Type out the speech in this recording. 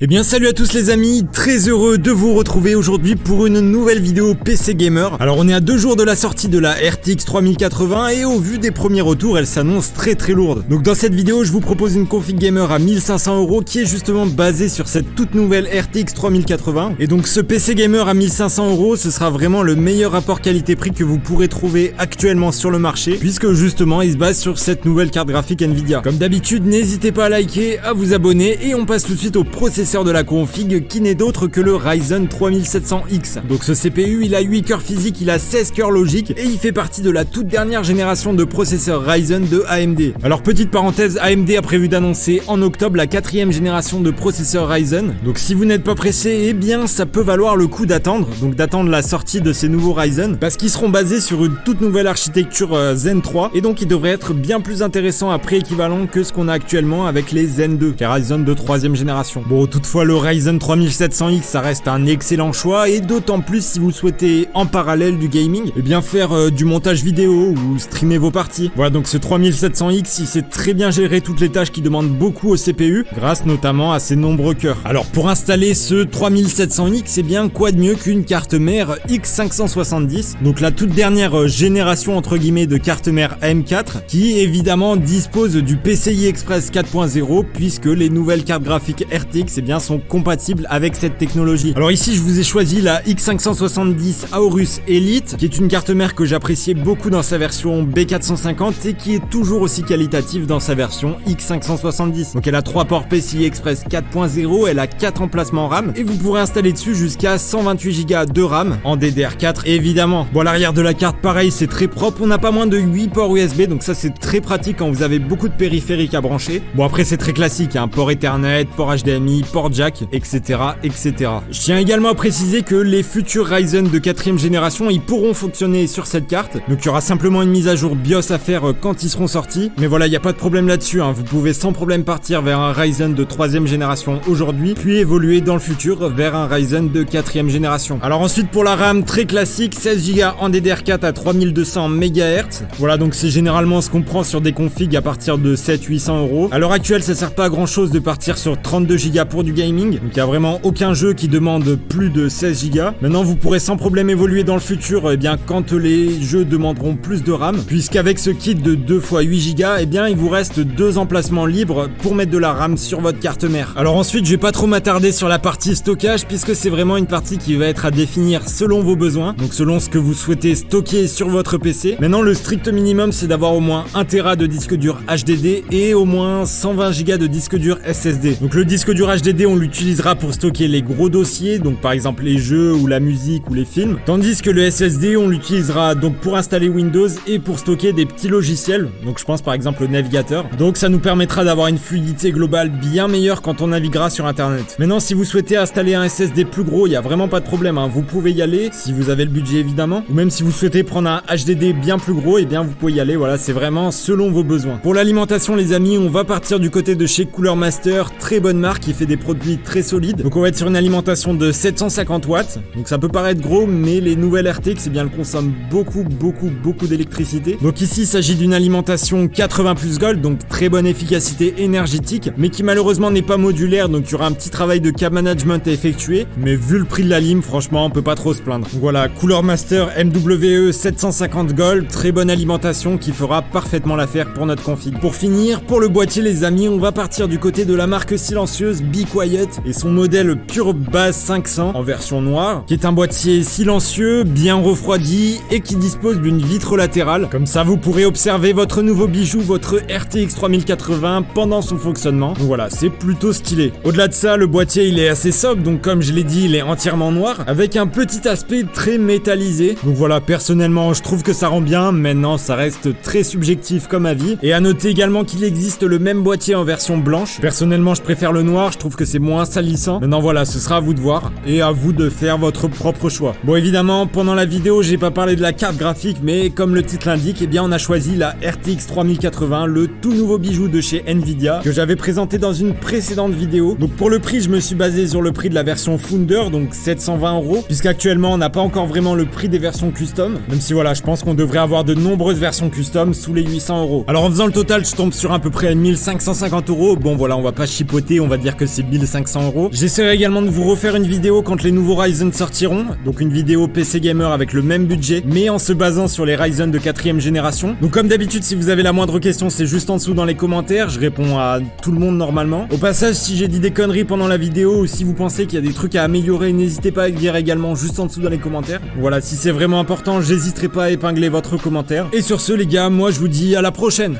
Eh bien salut à tous les amis, très heureux de vous retrouver aujourd'hui pour une nouvelle vidéo PC Gamer. Alors on est à 2 jours de la sortie de la RTX 3080 et au vu des premiers retours elle s'annonce très lourde. Donc dans cette vidéo je vous propose une config gamer à 1500 € qui est justement basée sur cette toute nouvelle RTX 3080. Et donc ce PC Gamer à 1500 € ce sera vraiment le meilleur rapport qualité-prix que vous pourrez trouver actuellement sur le marché, puisque justement il se base sur cette nouvelle carte graphique Nvidia. Comme d'habitude n'hésitez pas à liker, à vous abonner et on passe tout de suite au processeur de la config qui n'est d'autre que le Ryzen 3700X. Donc ce CPU il a 8 cœurs physiques, il a 16 cœurs logiques et il fait partie de la toute dernière génération de processeurs Ryzen de AMD. Alors petite parenthèse, AMD a prévu d'annoncer en octobre la 4ème génération de processeurs Ryzen. Donc si vous n'êtes pas pressé, eh bien ça peut valoir le coup d'attendre, donc d'attendre la sortie de ces nouveaux Ryzen, parce qu'ils seront basés sur une toute nouvelle architecture Zen 3 et donc ils devraient être bien plus intéressants à prix équivalent que ce qu'on a actuellement avec les Zen 2, qui est Ryzen de 3ème génération. Bon, toutefois le Ryzen 3700X ça reste un excellent choix et d'autant plus si vous souhaitez en parallèle du gaming, et bien faire du montage vidéo ou streamer vos parties. Voilà, donc ce 3700X il sait très bien gérer toutes les tâches qui demandent beaucoup au CPU, grâce notamment à ses nombreux cœurs. Alors pour installer ce 3700X, et bien quoi de mieux qu'une carte mère X570, donc la toute dernière génération entre guillemets de carte mère AM4, qui évidemment dispose du PCI Express 4.0 puisque les nouvelles cartes graphiques RTX bien sont compatibles avec cette technologie. Alors ici je vous ai choisi la X570 Aorus Elite, qui est une carte mère que j'appréciais beaucoup dans sa version B450 et qui est toujours aussi qualitative dans sa version X570. Donc elle a 3 ports PCI Express 4.0, elle a 4 emplacements RAM et vous pourrez installer dessus jusqu'à 128 Go de RAM en DDR4 évidemment. Bon, à l'arrière de la carte pareil c'est très propre, on n'a pas moins de 8 ports USB, donc ça c'est très pratique quand vous avez beaucoup de périphériques à brancher. Bon après c'est très classique, hein, port Ethernet, port HDMI, port jack, etc. Je tiens également à préciser que les futurs Ryzen de 4ème génération ils pourront fonctionner sur cette carte, donc il y aura simplement une mise à jour BIOS à faire quand ils seront sortis, mais voilà, il n'y a pas de problème là-dessus, hein. Vous pouvez sans problème partir vers un Ryzen de 3ème génération aujourd'hui, puis évoluer dans le futur vers un Ryzen de 4ème génération. Alors ensuite pour la RAM très classique, 16 Go en DDR4 à 3200 MHz, voilà, donc c'est généralement ce qu'on prend sur des configs à partir de 700-800 €. À l'heure actuelle ça sert pas à grand chose de partir sur 32 Go pour du gaming, donc il n'y a vraiment aucun jeu qui demande plus de 16 Go. Maintenant vous pourrez sans problème évoluer dans le futur, et bien quand les jeux demanderont plus de RAM, puisqu'avec ce kit de 2 x 8 Go, et bien il vous reste 2 emplacements libres pour mettre de la RAM sur votre carte mère. Alors ensuite je vais pas trop m'attarder sur la partie stockage, puisque c'est vraiment une partie qui va être à définir selon vos besoins, donc selon ce que vous souhaitez stocker sur votre PC. Maintenant le strict minimum c'est d'avoir au moins 1 Tera de disque dur HDD et au moins 120 Go de disque dur SSD. Donc le disque dur HDD on l'utilisera pour stocker les gros dossiers, donc par exemple les jeux ou la musique ou les films, tandis que le SSD on l'utilisera donc pour installer Windows et pour stocker des petits logiciels, donc je pense par exemple au navigateur. Donc ça nous permettra d'avoir une fluidité globale bien meilleure quand on naviguera sur internet. Maintenant si vous souhaitez installer un SSD plus gros, il n'y a vraiment pas de problème, hein. Vous pouvez y aller si vous avez le budget évidemment, ou même si vous souhaitez prendre un HDD bien plus gros, et bien vous pouvez y aller, voilà, c'est vraiment selon vos besoins. Pour l'alimentation les amis, on va partir du côté de chez Cooler Master, très bonne marque qui fait des produits très solides. Donc on va être sur une alimentation de 750 watts, donc ça peut paraître gros, mais les nouvelles RTX eh bien elles consomment beaucoup d'électricité. Donc ici il s'agit d'une alimentation 80 plus Gold, donc très bonne efficacité énergétique, mais qui malheureusement n'est pas modulaire, donc il y aura un petit travail de câble management à effectuer, mais vu le prix de la lime franchement on peut pas trop se plaindre. Donc voilà, Cooler Master MWE 750 Gold, très bonne alimentation qui fera parfaitement l'affaire pour notre config. Pour finir, pour le boîtier les amis, on va partir du côté de la marque silencieuse Be Quiet et son modèle Pure Base 500 en version noire, qui est un boîtier silencieux, bien refroidi et qui dispose d'une vitre latérale. Comme ça vous pourrez observer votre nouveau bijou, votre RTX 3080 pendant son fonctionnement. Donc voilà, c'est plutôt stylé. Au-delà de ça, le boîtier il est assez sobre, donc comme je l'ai dit, il est entièrement noir avec un petit aspect très métallisé. Donc voilà, personnellement je trouve que ça rend bien. Maintenant ça reste très subjectif comme avis, et à noter également qu'il existe le même boîtier en version blanche. Personnellement je préfère le noir, je trouve que c'est moins salissant. Maintenant voilà, ce sera à vous de voir et à vous de faire votre propre choix. Bon évidemment pendant la vidéo j'ai pas parlé de la carte graphique, mais comme le titre l'indique, eh bien on a choisi la RTX 3080, le tout nouveau bijou de chez Nvidia que j'avais présenté dans une précédente vidéo. Donc pour le prix je me suis basé sur le prix de la version Founder, donc 720 €, puisqu'actuellement on n'a pas encore vraiment le prix des versions custom, même si voilà je pense qu'on devrait avoir de nombreuses versions custom sous les 800 €. Alors en faisant le total je tombe sur à peu près 1550 €. Bon voilà, on va pas chipoter, on va dire que c'est 4500 €. J'essaierai également de vous refaire une vidéo quand les nouveaux Ryzen sortiront, donc une vidéo PC Gamer avec le même budget, mais en se basant sur les Ryzen de 4ème génération. Donc comme d'habitude, si vous avez la moindre question, c'est juste en dessous dans les commentaires, je réponds à tout le monde normalement. Au passage, si j'ai dit des conneries pendant la vidéo ou si vous pensez qu'il y a des trucs à améliorer, n'hésitez pas à le dire également juste en dessous dans les commentaires. Voilà, si c'est vraiment important, j'hésiterai pas à épingler votre commentaire. Et sur ce les gars, moi je vous dis à la prochaine.